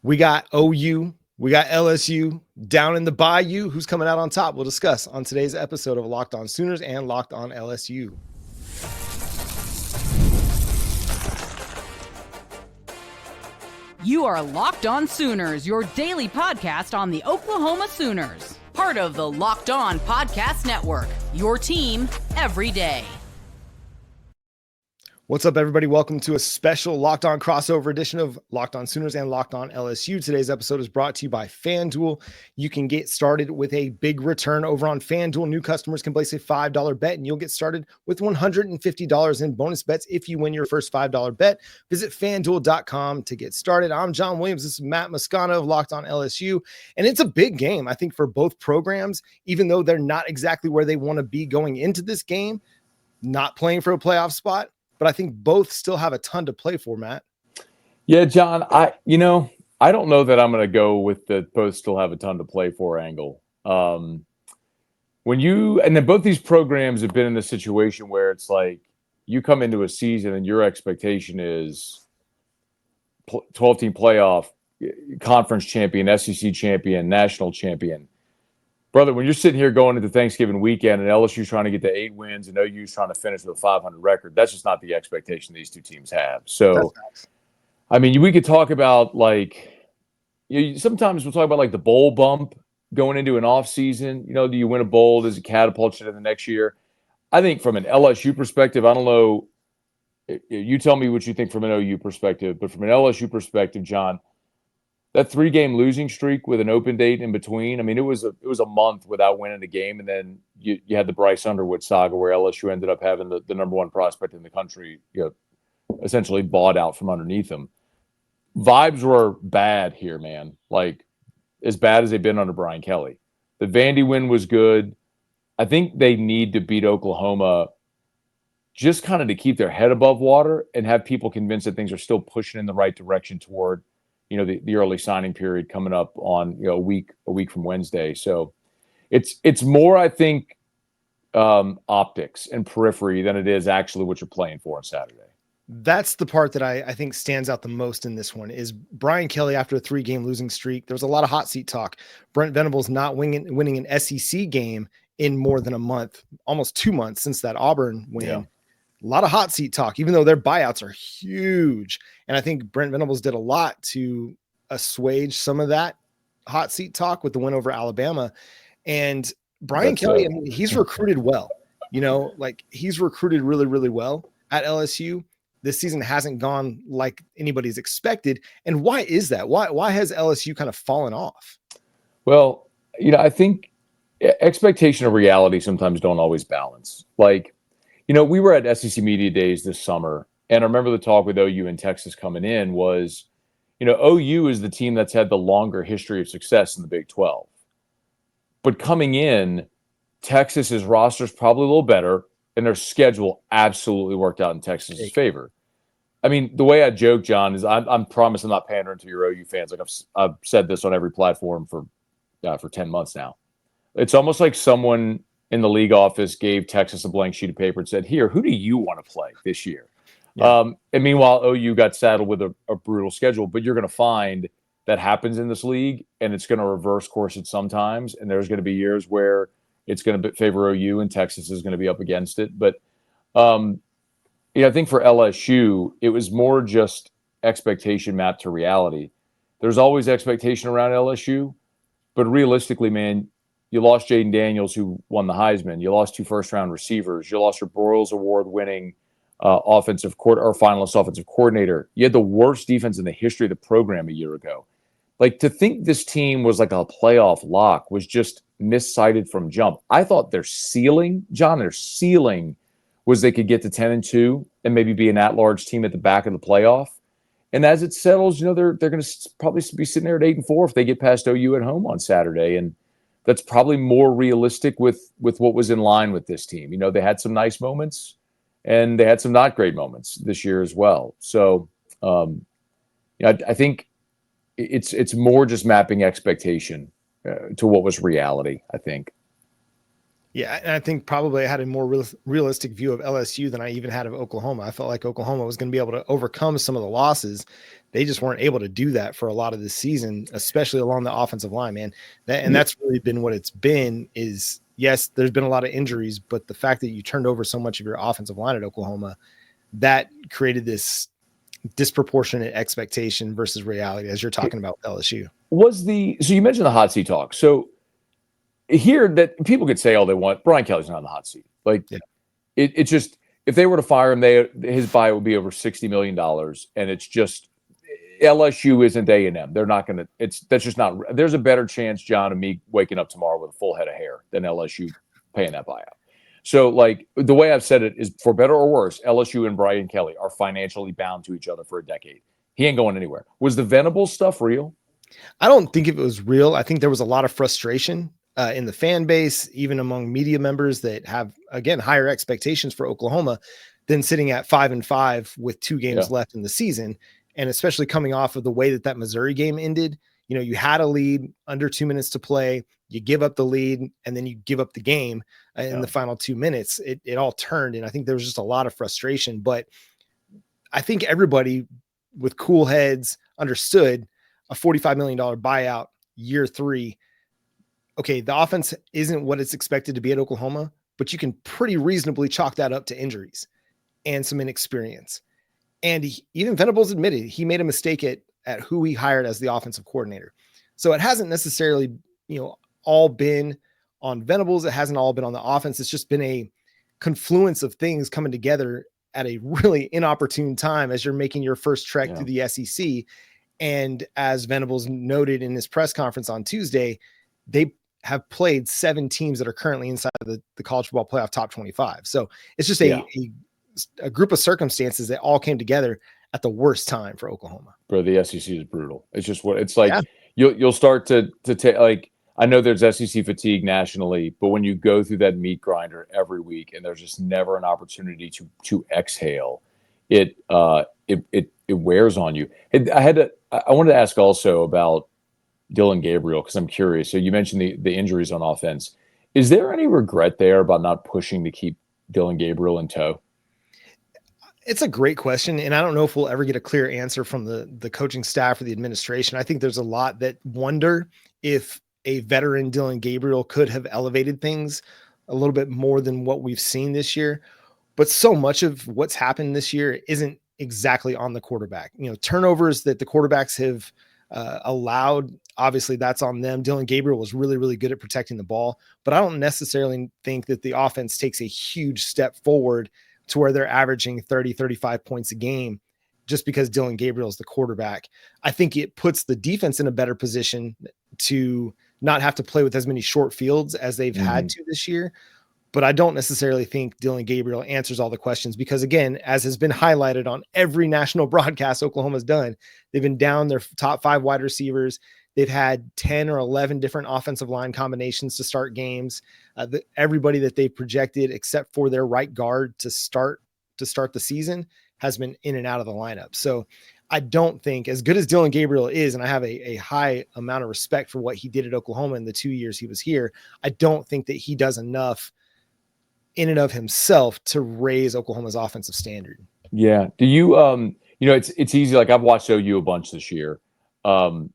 We got OU, we got LSU down in the Bayou. Who's coming out on top? We'll discuss on today's episode of Locked On Sooners and Locked On LSU. You are Locked On Sooners, your daily podcast on the Oklahoma Sooners. Part of the Locked On Podcast Network, your team every day. What's up, everybody? Welcome to a special Locked On crossover edition of Locked On Sooners and Locked On LSU. Today's episode is brought to you by FanDuel. You can get started with a big return over on FanDuel. New customers can place a $5 bet, and you'll get started with $150 in bonus bets if you win your first $5 bet. Visit FanDuel.com to get started. I'm John Williams. This is Matt Moscona of Locked On LSU, and it's a big game, I think, for both programs, even though they're not exactly where they want to be going into this game, not playing for a playoff spot. But I think both still have a ton to play for, Matt. Yeah, John, I don't know that I'm going to go with the both still have a ton to play for angle. Then both these programs have been in the situation where it's like you come into a season and your expectation is 12-team playoff, conference champion, SEC champion, national champion. Brother, when you're sitting here going into Thanksgiving weekend and LSU's trying to get to 8 wins and OU's trying to finish with a 500 record, that's just not the expectation these two teams have. So, I mean, we could talk about sometimes we'll talk about the bowl bump going into an offseason. Do you win a bowl? Does it catapult you to the next year? I think from an LSU perspective, I don't know. You tell me what you think from an OU perspective, but from an LSU perspective, John, that 3-game losing streak with an open date in between, I mean, it was a month without winning a game, and then you had the Bryce Underwood saga where LSU ended up having the number one prospect in the country, essentially bought out from underneath them. Vibes were bad here, man. As bad as they've been under Brian Kelly. The Vandy win was good. I think they need to beat Oklahoma just kind of to keep their head above water and have people convinced that things are still pushing in the right direction toward the early signing period coming up on a week from Wednesday. So it's more, I think, optics and periphery than it is actually what you're playing for on Saturday. That's the part that I think stands out the most in this one is Brian Kelly after a 3-game losing streak. There was a lot of hot seat talk. Brent Venables not winning an SEC game in more than a month, almost 2 months since that Auburn win. Yeah. A lot of hot seat talk, even though their buyouts are huge. And I think Brent Venables did a lot to assuage some of that hot seat talk with the win over Alabama. And Brian Kelly, I mean, he's recruited well. He's recruited really, really well at LSU. This season hasn't gone like anybody's expected. And why is that? Why has LSU kind of fallen off? Well, I think expectation and reality sometimes don't always balance. We were at SEC Media Days this summer, and I remember the talk with OU and Texas coming in was, OU is the team that's had the longer history of success in the Big 12. But coming in, Texas's roster is probably a little better, and their schedule absolutely worked out in Texas's favor. I mean, the way I joke, John, is I'm promise I'm not pandering to your OU fans. I've said this on every platform for 10 months now. It's almost like someone in the league office gave Texas a blank sheet of paper and said, here, who do you want to play this year? Yeah. And meanwhile, OU got saddled with a brutal schedule, but you're going to find that happens in this league, and it's going to reverse course it sometimes. And there's going to be years where it's going to favor OU and Texas is going to be up against it. But I think for LSU, it was more just expectation mapped to reality. There's always expectation around LSU, but realistically, man, you lost Jaden Daniels, who won the Heisman. You lost 2 first-round receivers. You lost your Broyles Award-winning finalist offensive coordinator. You had the worst defense in the history of the program a year ago. To think this team was like a playoff lock was just miscited from jump. I thought their ceiling was they could get to 10-2 and maybe be an at-large team at the back of the playoff. And as it settles, they're going to probably be sitting there at 8-4 if they get past OU at home on Saturday. And that's probably more realistic with what was in line with this team. They had some nice moments and they had some not great moments this year as well. So I think it's more just mapping expectation to what was reality, I think. Yeah, and I think probably I had a more realistic view of LSU than I even had of Oklahoma. I felt like Oklahoma was going to be able to overcome some of the losses. They just weren't able to do that for a lot of this season, especially along the offensive line, man. That's really been what it's been is, yes, there's been a lot of injuries, but the fact that you turned over so much of your offensive line at Oklahoma, that created this disproportionate expectation versus reality, as you're talking about with LSU. So you mentioned the hot seat talk. So here that people could say all they want, Brian Kelly's not on the hot seat. Like it's just, if they were to fire him, his buyout would be over $60 million. And it's just, LSU isn't A&M. They're not going to, that's just not, there's a better chance, John, of me waking up tomorrow with a full head of hair than LSU paying that buyout. So like the way I've said it is, for better or worse, LSU and Brian Kelly are financially bound to each other for a decade. He ain't going anywhere. Was the Venables stuff real? I don't think it was real. I think there was a lot of frustration in the fan base, even among media members that have, again, higher expectations for Oklahoma than sitting at 5-5 with 2 games left in the season. And especially coming off of the way that Missouri game ended, you had a lead under 2 minutes to play, you give up the lead, and then you give up the game in the final 2 minutes. It all turned. And I think there was just a lot of frustration, but I think everybody with cool heads understood a $45 million buyout year 3. Okay, the offense isn't what it's expected to be at Oklahoma, but you can pretty reasonably chalk that up to injuries and some inexperience. And even Venables admitted he made a mistake at who he hired as the offensive coordinator. So it hasn't necessarily, all been on Venables. It hasn't all been on the offense. It's just been a confluence of things coming together at a really inopportune time as you're making your first trek through the SEC. And as Venables noted in his press conference on Tuesday, they have played 7 teams that are currently inside of the college football playoff top 25. So it's just a group of circumstances that all came together at the worst time for Oklahoma. Bro, the SEC is brutal. It's just what it's like. You'll start to take, like, I know there's SEC fatigue nationally, but when you go through that meat grinder every week and there's just never an opportunity to exhale, it wears on you. I wanted to ask also about Dillon Gabriel, because I'm curious. So you mentioned the injuries on offense. Is there any regret there about not pushing to keep Dillon Gabriel in tow? It's a great question, and I don't know if we'll ever get a clear answer from the coaching staff or the administration. I think there's a lot that wonder if a veteran Dillon Gabriel could have elevated things a little bit more than what we've seen this year. But so much of what's happened this year isn't exactly on the quarterback. Turnovers that the quarterbacks have allowed, obviously that's on them. Dillon Gabriel was really, really good at protecting the ball, but I don't necessarily think that the offense takes a huge step forward to where they're averaging 30, 35 points a game just because Dillon Gabriel is the quarterback. I think it puts the defense in a better position to not have to play with as many short fields as they've had to this year. But I don't necessarily think Dillon Gabriel answers all the questions because, again, as has been highlighted on every national broadcast Oklahoma's done, they've been down their top 5 wide receivers. They've had 10 or 11 different offensive line combinations to start games. Everybody that they've projected, except for their right guard to start the season, has been in and out of the lineup. So I don't think, as good as Dillon Gabriel is, and I have a high amount of respect for what he did at Oklahoma in the 2 years he was here, I don't think that he does enough in and of himself to raise Oklahoma's offensive standard. Yeah. Do you, it's easy. Like, I've watched OU a bunch this year. And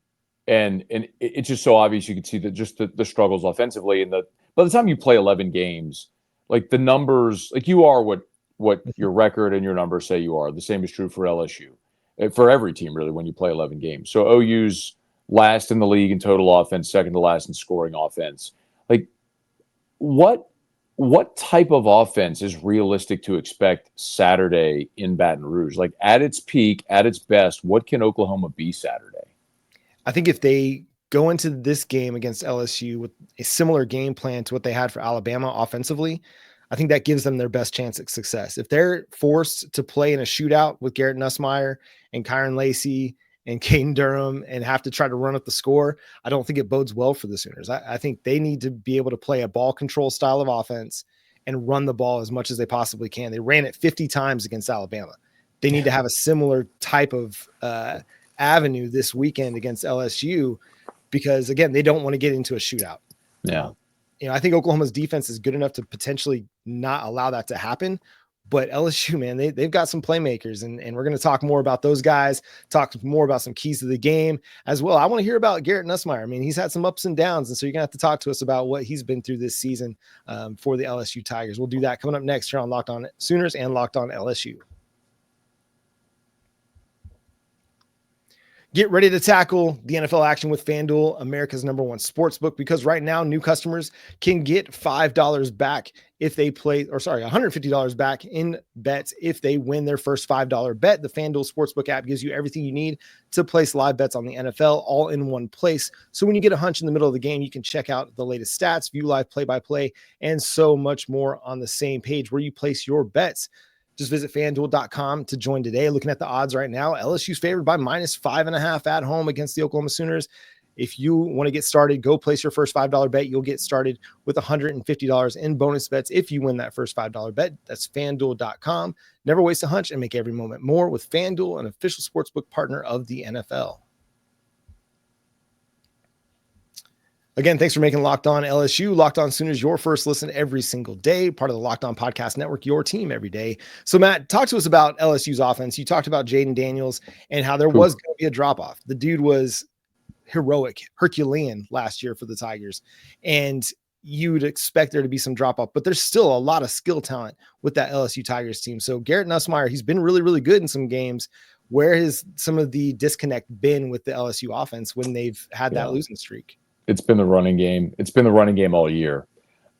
it's just so obvious. You can see that just the struggles offensively, and by the time you play 11 games, like the numbers, like you are what your record and your numbers say you are. The same is true for LSU, for every team really, when you play 11 games. So OU's last in the league in total offense, second to last in scoring offense. Like, what type of offense is realistic to expect Saturday in Baton Rouge? Like, at its peak, at its best, what can Oklahoma be Saturday? I think if they go into this game against LSU with a similar game plan to what they had for Alabama offensively, I think that gives them their best chance at success. If they're forced to play in a shootout with Garrett Nussmeier and Kyron Lacey and Caden Durham and have to try to run up the score, I don't think it bodes well for the Sooners. I think they need to be able to play a ball control style of offense and run the ball as much as they possibly can. They ran it 50 times against Alabama. They need to have a similar type of avenue this weekend against LSU because, again, they don't want to get into a shootout. Yeah. I think Oklahoma's defense is good enough to potentially not allow that to happen. But LSU, man, they've got some playmakers, and we're going to talk more about those guys, talk more about some keys to the game as well. I want to hear about Garrett Nussmeier. I mean, he's had some ups and downs, and so you're going to have to talk to us about what he's been through this season for the LSU Tigers. We'll do that coming up next here on Locked On Sooners and Locked On LSU. Get ready to tackle the NFL action with FanDuel, America's #1 sportsbook, because right now new customers can get $5 back if they play, or sorry, $150 back in bets if they win their first $5 bet. The FanDuel Sportsbook app gives you everything you need to place live bets on the NFL all in one place. So when you get a hunch in the middle of the game, you can check out the latest stats, view live play-by-play, and so much more on the same page where you place your bets. Just visit FanDuel.com to join today. Looking at the odds right now, LSU's favored by -5.5 at home against the Oklahoma Sooners. If you want to get started, go place your first $5 bet. You'll get started with $150 in bonus bets if you win that first $5 bet. That's FanDuel.com. Never waste a hunch and make every moment more with FanDuel, an official sportsbook partner of the NFL. Again, thanks for making Locked On LSU, Locked On Sooners, your first listen every single day, part of the Locked On Podcast Network, your team every day. So, Matt, talk to us about LSU's offense. You talked about Jaden Daniels and how there was going to be a drop-off. The dude was heroic, Herculean last year for the Tigers, and you'd expect there to be some drop-off, but there's still a lot of skill talent with that LSU Tigers team. So, Garrett Nussmeier, he's been really, really good in some games. Where has some of the disconnect been with the LSU offense when they've had that losing streak? It's been the running game. It's been the running game all year.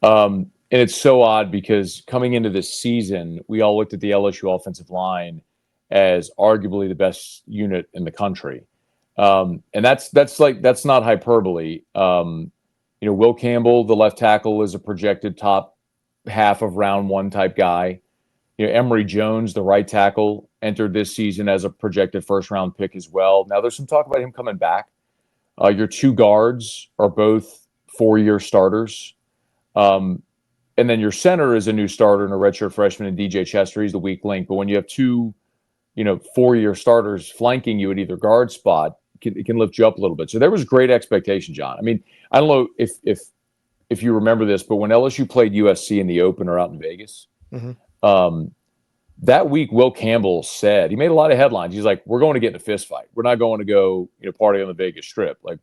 And it's so odd because coming into this season, we all looked at the LSU offensive line as arguably the best unit in the country. And that's not hyperbole. Will Campbell, the left tackle, is a projected top half of round one type guy. Emory Jones, the right tackle, entered this season as a projected first round pick as well. Now there's some talk about him coming back. Your two guards are both 4-year starters. And then your center is a new starter and a redshirt freshman in DJ Chester. He's the weak link. But when you have two, 4-year starters flanking you at either guard spot, it can lift you up a little bit. So there was great expectation, John. I mean, I don't know if you remember this, but when LSU played USC in the opener out in Vegas, that week, Will Campbell said, he made a lot of headlines. He's like, we're going to get in a fist fight. We're not going to go, party on the Vegas Strip. Like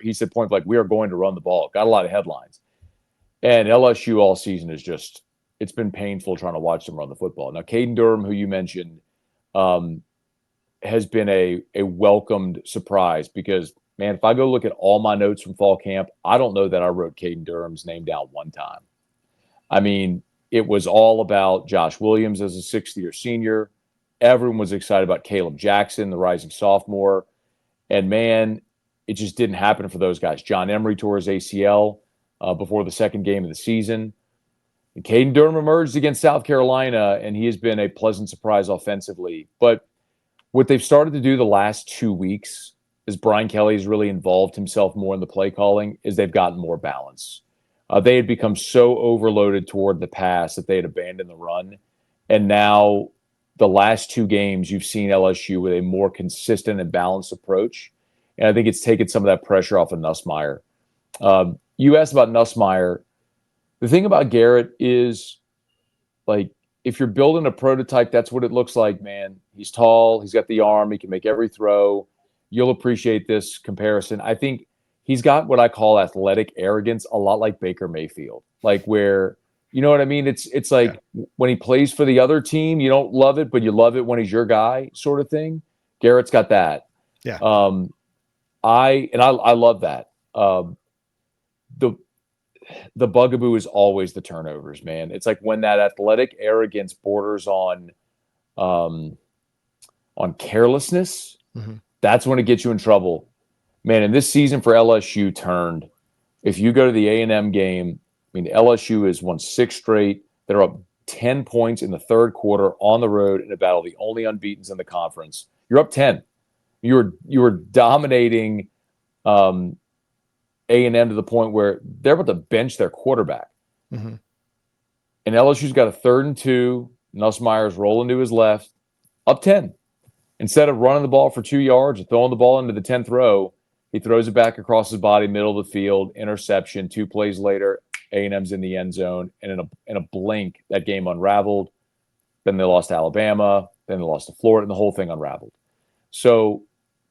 he said, point blank, we are going to run the ball. Got a lot of headlines. And LSU all season is just, it's been painful trying to watch them run the football. Now, Caden Durham, who you mentioned, has been a welcomed surprise because, man, if I go look at all my notes from fall camp, I don't know that I wrote Caden Durham's name down one time. I mean, it was all about Josh Williams as a sixth-year senior. Everyone was excited about Caleb Jackson, the rising sophomore. And, man, it just didn't happen for those guys. John Emery tore his ACL before the second game of the season. And Caden Durham emerged against South Carolina, and he has been a pleasant surprise offensively. But what they've started to do the last 2 weeks, as Brian Kelly has really involved himself more in the play calling, is they've gotten more balance. They had become so overloaded toward the pass that they had abandoned the run. And now the last 2 games, you've seen LSU with a more consistent and balanced approach. And I think it's taken some of that pressure off of Nussmeier. You asked about Nussmeier. The thing about Garrett is, like, if you're building a prototype, that's what it looks like, man. He's tall. He's got the arm. He can make every throw. You'll appreciate this comparison. I think he's got what I call athletic arrogance, a lot like Baker Mayfield, like where, you know what I mean? It's like when he plays for the other team, you don't love it, but you love it when he's your guy sort of thing. Garrett's got that. Yeah. I love that. The bugaboo is always the turnovers, man. It's like when that athletic arrogance borders on carelessness, that's when it gets you in trouble. Man, and this season for LSU turned. If you go to the A&M game, I mean, LSU has won 6 straight. They're up 10 points in the third quarter on the road in a battle, the only unbeatens in the conference. You're up 10. You were dominating A&M to the point where they're about to bench their quarterback. And LSU's got a 3rd and 2. Nussmeier's rolling to his left, up 10. Instead of running the ball for 2 yards or throwing the ball into the 10th row, he throws it back across his body, middle of the field, interception. 2 plays later, A&M's in the end zone, and in a blink, that game unraveled. Then they lost to Alabama. Then they lost to Florida, and the whole thing unraveled. So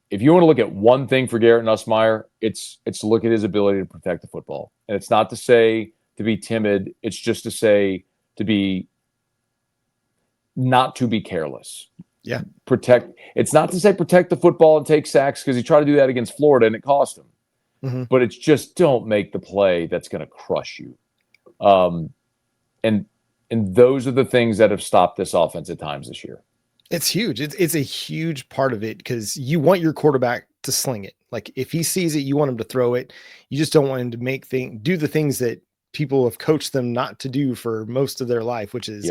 if you want to look at one thing for Garrett Nussmeier, it's to look at his ability to protect the football. And it's not to say to be timid. It's just to say not to be careless. Yeah. It's not to say protect the football and take sacks, because he tried to do that against Florida and it cost him. Mm-hmm. But it's just don't make the play that's going to crush you. And those are the things that have stopped this offense at times this year. It's huge. It's a huge part of it, because you want your quarterback to sling it. Like if he sees it, you want him to throw it. You just don't want him to do the things that people have coached them not to do for most of their life, which is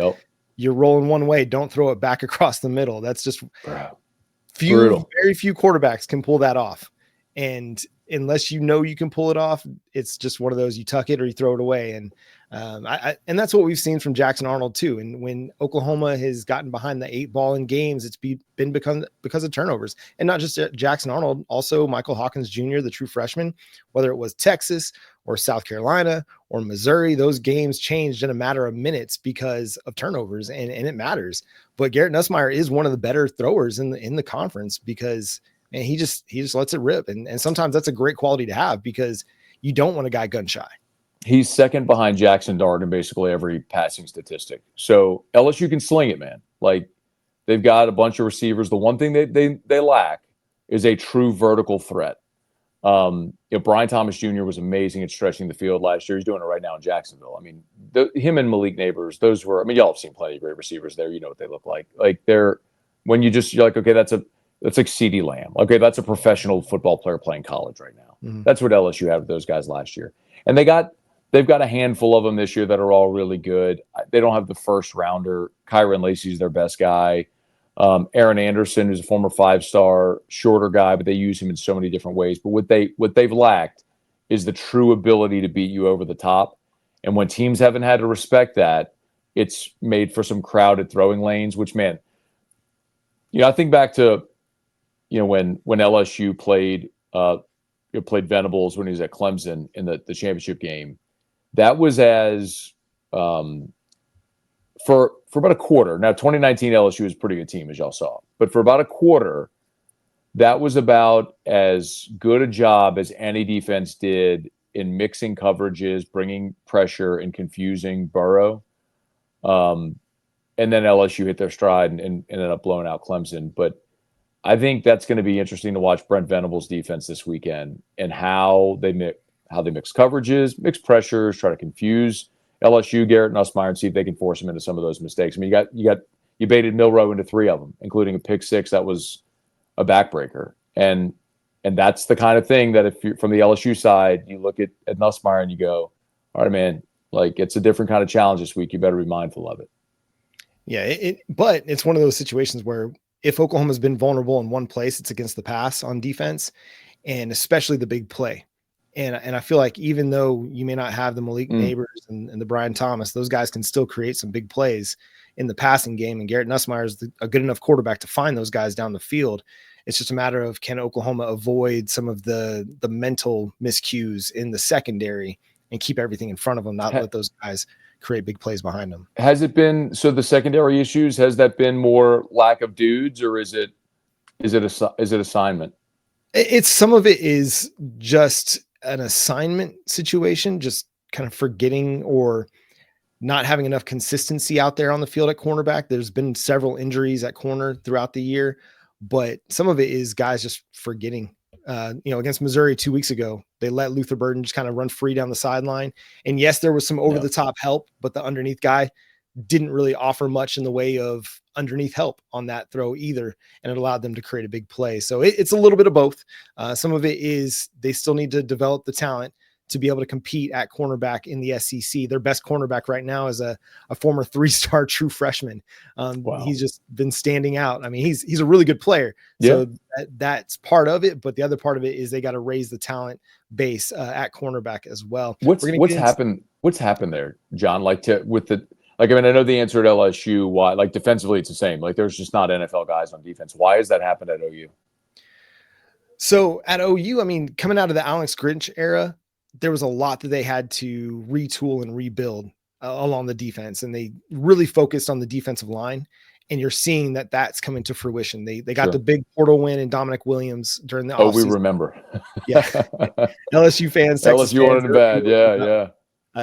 you're rolling one way, don't throw it back across the middle. That's just very few quarterbacks can pull that off. And unless you know you can pull it off, it's just one of those, you tuck it or you throw it away. And and that's what we've seen from Jackson Arnold too. And when Oklahoma has gotten behind the 8 ball in games, it's been because of turnovers, and not just Jackson Arnold, also Michael Hawkins Jr., the true freshman. Whether it was Texas or South Carolina or Missouri, those games changed in a matter of minutes because of turnovers, and it matters. But Garrett Nussmeier is one of the better throwers in the conference, because and he just lets it rip. And sometimes that's a great quality to have, because you don't want a guy gun shy. He's second behind Jackson Dart in basically every passing statistic. So LSU can sling it, man. Like, they've got a bunch of receivers. The one thing they lack is a true vertical threat. Brian Thomas Jr. was amazing at stretching the field last year. He's doing it right now in Jacksonville. I mean, him and Malik Neighbors, y'all have seen plenty of great receivers there. You know what they look like. Like, you're like, okay, that's like CeeDee Lamb. Okay, that's a professional football player playing college right now. Mm-hmm. That's what LSU had with those guys last year. And they've got a handful of them this year that are all really good. They don't have the first rounder. Kyron Lacey's their best guy. Aaron Anderson, who's a former 5-star, shorter guy, but they use him in so many different ways. But what they've lacked is the true ability to beat you over the top. And when teams haven't had to respect that, it's made for some crowded throwing lanes, which, man, I think back to, when LSU played Venables when he was at Clemson in the championship game. That was as for about a quarter. Now, 2019 LSU was a pretty good team, as y'all saw, but for about a quarter, that was about as good a job as any defense did in mixing coverages, bringing pressure, and confusing Burrow. And then LSU hit their stride and ended up blowing out Clemson. But I think that's going to be interesting to watch Brent Venables' defense this weekend, and how they mix coverages, mix pressures, try to confuse LSU, Garrett Nussmeier, and see if they can force him into some of those mistakes. I mean, you baited Milroe into 3 of them, including a pick 6 that was a backbreaker, and that's the kind of thing that, if you're from the LSU side, you look at Nussmeier and you go, all right, man, like, it's a different kind of challenge this week. You better be mindful of it. Yeah, but it's one of those situations where, if Oklahoma's been vulnerable in one place, it's against the pass on defense, and especially the big play. And I feel like, even though you may not have the Malik Neighbors and the Brian Thomas, those guys can still create some big plays in the passing game. And Garrett Nussmeier is a good enough quarterback to find those guys down the field. It's just a matter of, can Oklahoma avoid some of the mental miscues in the secondary and keep everything in front of them, not let those guys create big plays behind them. Has it been, so the secondary issues, has that been more lack of dudes, or is it assignment? It's, some of it is just an assignment situation, just kind of forgetting or not having enough consistency out there on the field at cornerback. There's been several injuries at corner throughout the year, but some of it is guys just forgetting. Against Missouri 2 weeks ago, they let Luther Burden just kind of run free down the sideline. And yes, there was some over the top help, but the underneath guy didn't really offer much in the way of underneath help on that throw either. And it allowed them to create a big play. So it's a little bit of both. Some of it is they still need to develop the talent to be able to compete at cornerback in the SEC. Their best cornerback right now is a former 3-star true freshman. Wow. He's just been standing out. I mean, he's a really good player. So that's part of it. But the other part of it is they got to raise the talent base at cornerback as well. What's happened there, John? I know the answer at LSU. Why? Like, defensively, it's the same. Like, there's just not NFL guys on defense. Why has that happened at OU? So at OU, I mean, coming out of the Alex Grinch era, there was a lot that they had to retool and rebuild along the defense, and they really focused on the defensive line. And you're seeing that that's coming to fruition. They got the big portal win in Dominic Williams during the offseason. We remember. Yeah. LSU fans, Texas LSU wanted fans, it bad. Yeah.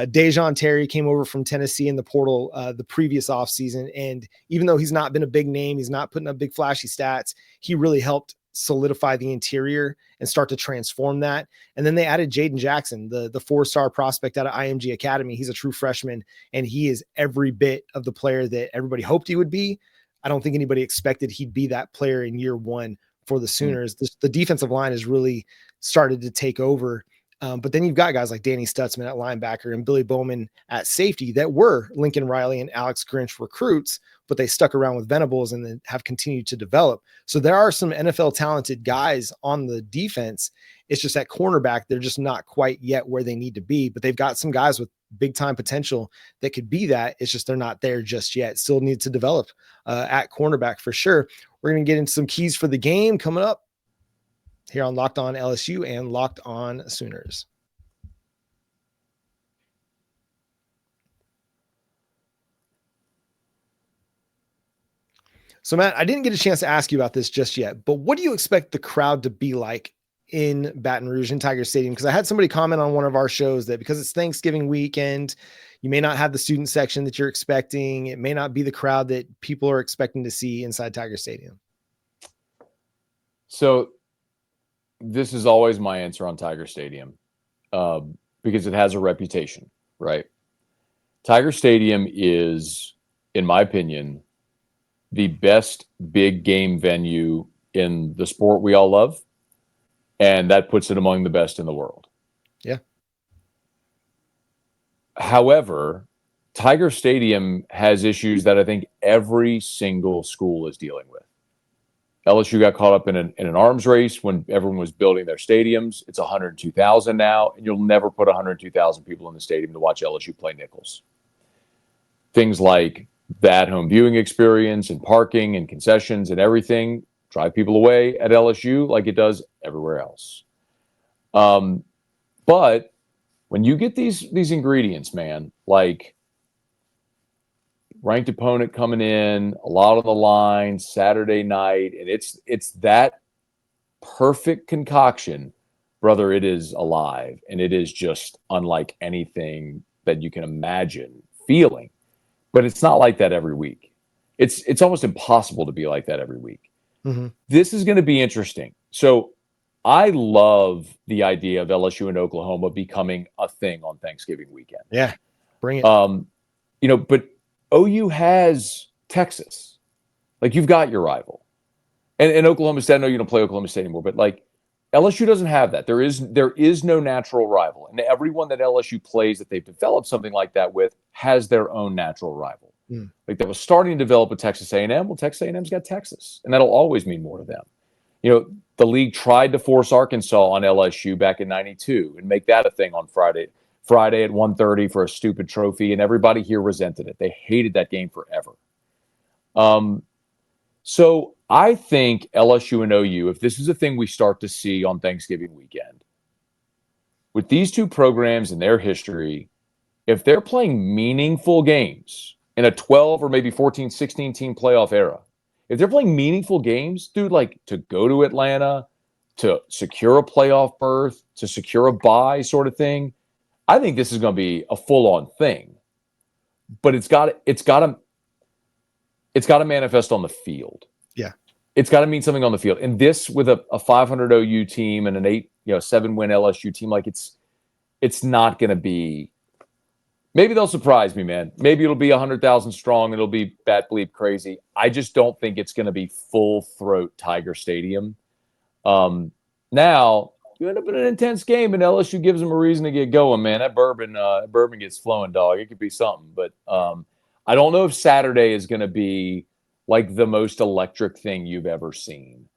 Dejon Terry came over from Tennessee in the portal the previous offseason. And even though he's not been a big name, he's not putting up big flashy stats, he really helped solidify the interior and start to transform that. And then they added Jaden Jackson, the 4-star prospect out of IMG Academy. He's a true freshman, and he is every bit of the player that everybody hoped he would be. I don't think anybody expected he'd be that player in year one for the Sooners. The defensive line has really started to take over. But then you've got guys like Danny Stutzman at linebacker and Billy Bowman at safety that were Lincoln Riley and Alex Grinch recruits, but they stuck around with Venables and then have continued to develop. So there are some NFL talented guys on the defense. It's just at cornerback, they're just not quite yet where they need to be, but they've got some guys with big time potential that could be that. It's just they're not there just yet. Still need to develop at cornerback for sure. We're going to get into some keys for the game coming up here on Locked On LSU and Locked On Sooners. So Matt, I didn't get a chance to ask you about this just yet, but what do you expect the crowd to be like in Baton Rouge in Tiger Stadium? Because I had somebody comment on one of our shows that because it's Thanksgiving weekend, you may not have the student section that you're expecting. It may not be the crowd that people are expecting to see inside Tiger Stadium. So this is always my answer on Tiger Stadium because it has a reputation, right? Tiger Stadium is, in my opinion, the best big game venue in the sport we all love. And that puts it among the best in the world. Yeah. However, Tiger Stadium has issues that I think every single school is dealing with. LSU got caught up in an arms race when everyone was building their stadiums. It's 102,000 now, and you'll never put 102,000 people in the stadium to watch LSU play Nichols. Things like that home viewing experience and parking and concessions and everything drive people away at LSU like it does everywhere else. But when you get these ingredients, man, like ranked opponent coming in, a lot on the line, Saturday night, and it's that perfect concoction, brother. It is alive, and it is just unlike anything that you can imagine feeling. But it's not like that every week. It's almost impossible to be like that every week. Mm-hmm. This is going to be interesting. So I love the idea of LSU and Oklahoma becoming a thing on Thanksgiving weekend. Yeah, bring it. But OU has Texas. Like, you've got your rival. And Oklahoma State, I know you don't play Oklahoma State anymore, but like LSU doesn't have that. There is no natural rival. And everyone that LSU plays that they've developed something like that with has their own natural rival. Like that was starting to develop with Texas A&M. Well, Texas A&M's got Texas, and that'll always mean more to them. The league tried to force Arkansas on LSU back in '92 and make that a thing on Friday at 1:30 for a stupid trophy, and everybody here resented it. They hated that game forever. So I think LSU and OU, if this is a thing we start to see on Thanksgiving weekend, with these two programs and their history, if they're playing meaningful games in a 12 or maybe 14, 16 team playoff era, if they're playing meaningful games, dude, like to go to Atlanta, to secure a playoff berth, to secure a bye sort of thing, I think this is going to be a full-on thing. But it's got to manifest on the field. Yeah. It's got to mean something on the field. And this with a 500 OU team and an 7-win LSU team, like it's not going to be. Maybe they'll surprise me, man. Maybe it'll be 100,000 strong. It'll be bat bleep crazy. I just don't think it's going to be full throat Tiger Stadium. Now you end up in an intense game, and LSU gives them a reason to get going, man. That bourbon gets flowing, dog. It could be something, but I don't know if Saturday is going to be like the most electric thing you've ever seen.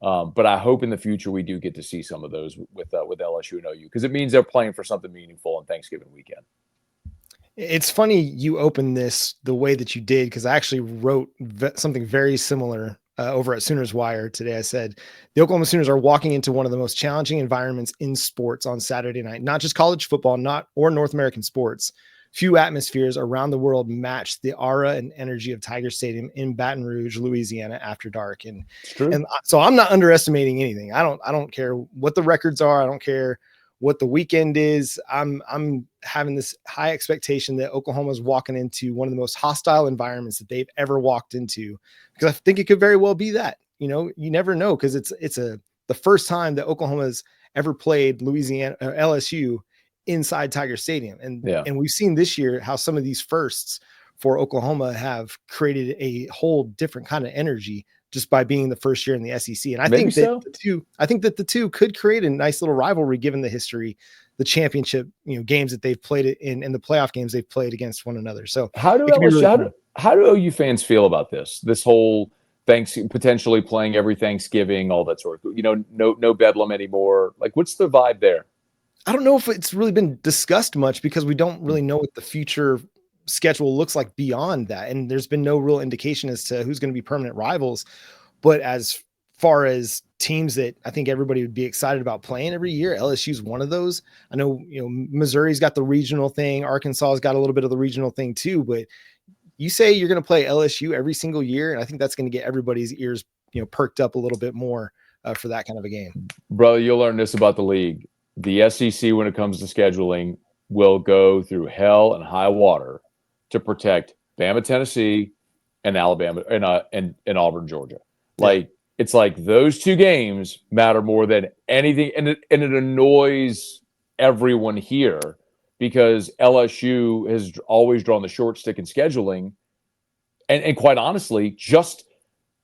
But I hope in the future we do get to see some of those with LSU and OU, because it means they're playing for something meaningful on Thanksgiving weekend. It's funny you opened this the way that you did, because I actually wrote something very similar over at Sooners Wire today. I said, the Oklahoma Sooners are walking into one of the most challenging environments in sports on Saturday night, not just college football, or North American sports. Few atmospheres around the world match the aura and energy of Tiger Stadium in Baton Rouge, Louisiana after dark. And so I'm not underestimating anything. I don't care what the records are. I don't care what the weekend is. I'm having this high expectation that Oklahoma's walking into one of the most hostile environments that they've ever walked into, because I think it could very well be that. You never know, because it's the first time that Oklahoma's ever played LSU inside Tiger Stadium. And we've seen this year how some of these firsts for Oklahoma have created a whole different kind of energy just by being the first year in the SEC. And I think that the two could create a nice little rivalry, given the history, the championship, games that they've played in the playoff games they've played against one another. So how do OU fans feel about this whole potentially playing every Thanksgiving, all that sort of, no bedlam anymore? Like, what's the vibe there? I don't know if it's really been discussed much, because we don't really know what the future schedule looks like beyond that. And there's been no real indication as to who's going to be permanent rivals. But as far as teams that I think everybody would be excited about playing every year, LSU's one of those. I know, Missouri's got the regional thing. Arkansas's got a little bit of the regional thing too, but you say you're going to play LSU every single year, and I think that's going to get everybody's ears, perked up a little bit more for that kind of a game. Brother, you'll learn this about the league. The SEC, when it comes to scheduling, will go through hell and high water to protect Bama, Tennessee, and Alabama, and Auburn, Georgia. Like, it's like those two games matter more than anything, and it annoys everyone here, because LSU has always drawn the short stick in scheduling, and quite honestly, just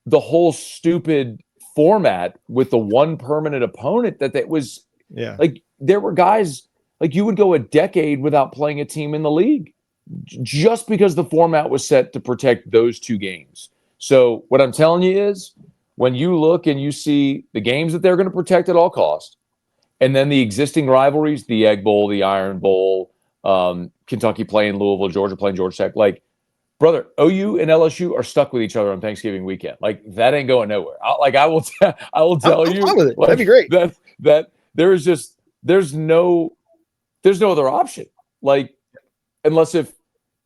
the whole stupid format with the one permanent opponent that was. Yeah. Like, there were guys, like, you would go a decade without playing a team in the league just because the format was set to protect those two games. So what I'm telling you is, when you look and you see the games that they're going to protect at all costs, and then the existing rivalries, the Egg Bowl, the Iron Bowl, Kentucky playing Louisville, Georgia playing Georgia Tech, like, brother, OU and LSU are stuck with each other on Thanksgiving weekend. Like, that ain't going nowhere. I will tell you, with it. That'd be great. That there's no other option. Like, unless if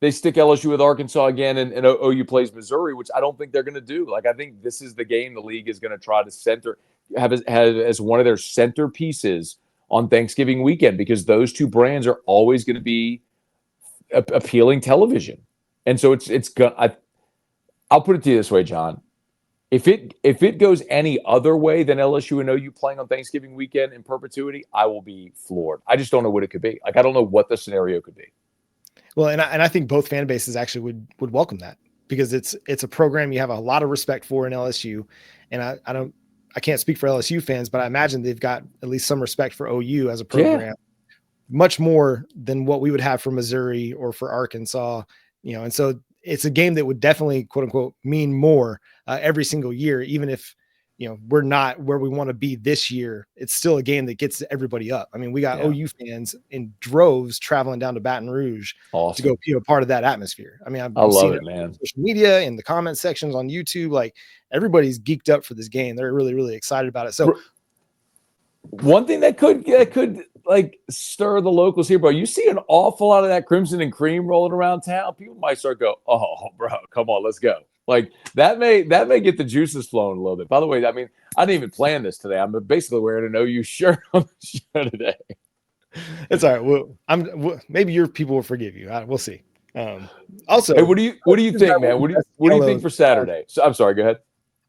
they stick LSU with Arkansas again and OU plays Missouri, which I don't think they're going to do. Like, I think this is the game the league is going to try to have as one of their centerpieces on Thanksgiving weekend, because those two brands are always going to be appealing television. And so I'll put it to you this way, John. If it goes any other way than LSU and OU playing on Thanksgiving weekend in perpetuity, I will be floored. I just don't know what it could be. Like, I don't know what the scenario could be. Well, and I think both fan bases actually would welcome that, because it's a program you have a lot of respect for in LSU, and I can't speak for LSU fans, but I imagine they've got at least some respect for OU as a program, much more than what we would have for Missouri or for Arkansas, and so it's a game that would definitely, quote unquote, mean more every single year, even if, we're not where we want to be this year. It's still a game that gets everybody up. I mean, we got OU fans in droves traveling down to Baton Rouge to go be a part of that atmosphere. I mean, I love it, man. Social media and the comment sections on YouTube, like, everybody's geeked up for this game. They're really, really excited about it. So one thing that could like stir the locals here, bro. You see an awful lot of that crimson and cream rolling around town. People might start go, "Oh, bro, come on, let's go." Like, that may get the juices flowing a little bit. By the way, I mean, I didn't even plan this today. I'm basically wearing an OU shirt on the show today. It's all right. Well, maybe your people will forgive you. We'll see. Also, hey, what do you think, man? What do you think for Saturday? So, I'm sorry. Go ahead.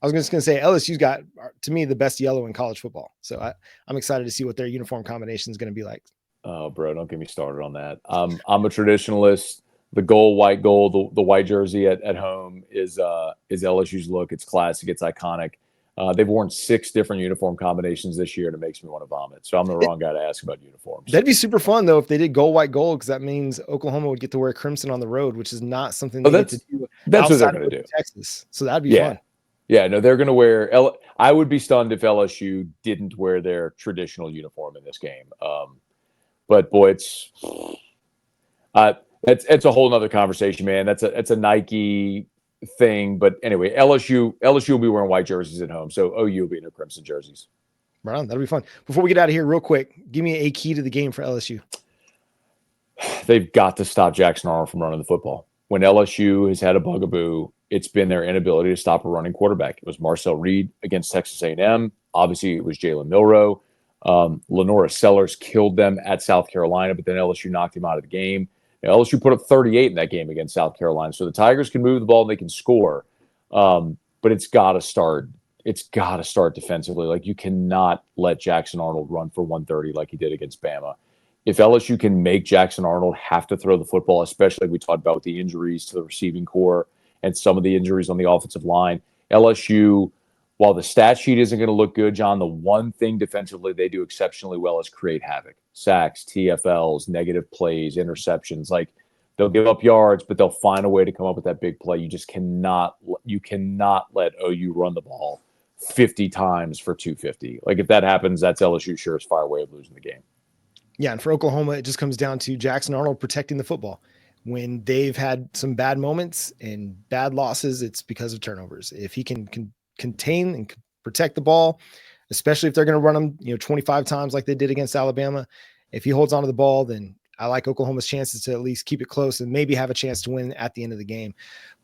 I was just going to say LSU's got, to me, the best yellow in college football. So I'm excited to see what their uniform combination is going to be like. Oh, bro, don't get me started on that. I'm a traditionalist. The white gold, the white jersey at home is LSU's look. It's classic. It's iconic. They've worn 6 different uniform combinations this year, and it makes me want to vomit. So I'm the wrong guy to ask about uniforms. That'd be super fun, though, if they did gold, white, gold, because that means Oklahoma would get to wear crimson on the road, which is not something they get to do. That's what they're going to do. Texas. So that'd be fun. Yeah, no, they're going to wear. I would be stunned if LSU didn't wear their traditional uniform in this game. But boy, it's a whole nother conversation, man. That's a Nike thing. But anyway, LSU will be wearing white jerseys at home, so OU will be in their crimson jerseys. Right on. That'll be fun. Before we get out of here, real quick, give me a key to the game for LSU. They've got to stop Jackson Arnold from running the football. When LSU has had a bugaboo, it's been their inability to stop a running quarterback. It was Marcel Reed against Texas A&M. Obviously, it was Jalen Milroe. Lenora Sellers killed them at South Carolina, but then LSU knocked him out of the game. LSU put up 38 in that game against South Carolina. So the Tigers can move the ball and they can score. But it's got to start. It's got to start defensively. Like, you cannot let Jackson Arnold run for 130 like he did against Bama. If LSU can make Jackson Arnold have to throw the football, especially like we talked about with the injuries to the receiving core and some of the injuries on the offensive line, LSU, while the stat sheet isn't going to look good, John, the one thing defensively they do exceptionally well is create havoc. Sacks, TFLs, negative plays, interceptions. Like, they'll give up yards, but they'll find a way to come up with that big play. You just cannot let OU run the ball 50 times for 250. Like, if that happens, that's LSU's surest fire way of losing the game. Yeah, and for Oklahoma, it just comes down to Jackson Arnold protecting the football. When they've had some bad moments and bad losses, it's because of turnovers. If he can contain and protect the ball, especially if they're going to run them, 25 times like they did against Alabama, if he holds onto the ball, then I like Oklahoma's chances to at least keep it close and maybe have a chance to win at the end of the game.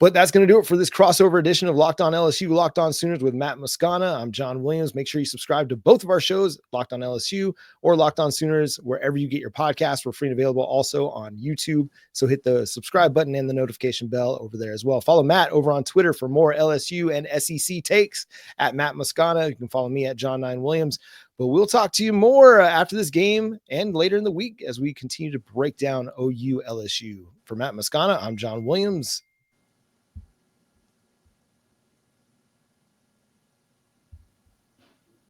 But that's going to do it for this crossover edition of Locked On LSU, Locked On Sooners with Matt Moscona. I'm John Williams. Make sure you subscribe to both of our shows, Locked On LSU or Locked On Sooners, wherever you get your podcasts. We're free and available also on YouTube. So hit the subscribe button and the notification bell over there as well. Follow Matt over on Twitter for more LSU and SEC takes at Matt Moscona. You can follow me at John9Williams. But we'll talk to you more after this game and later in the week as we continue to break down OU LSU. For Matt Moscona, I'm John Williams.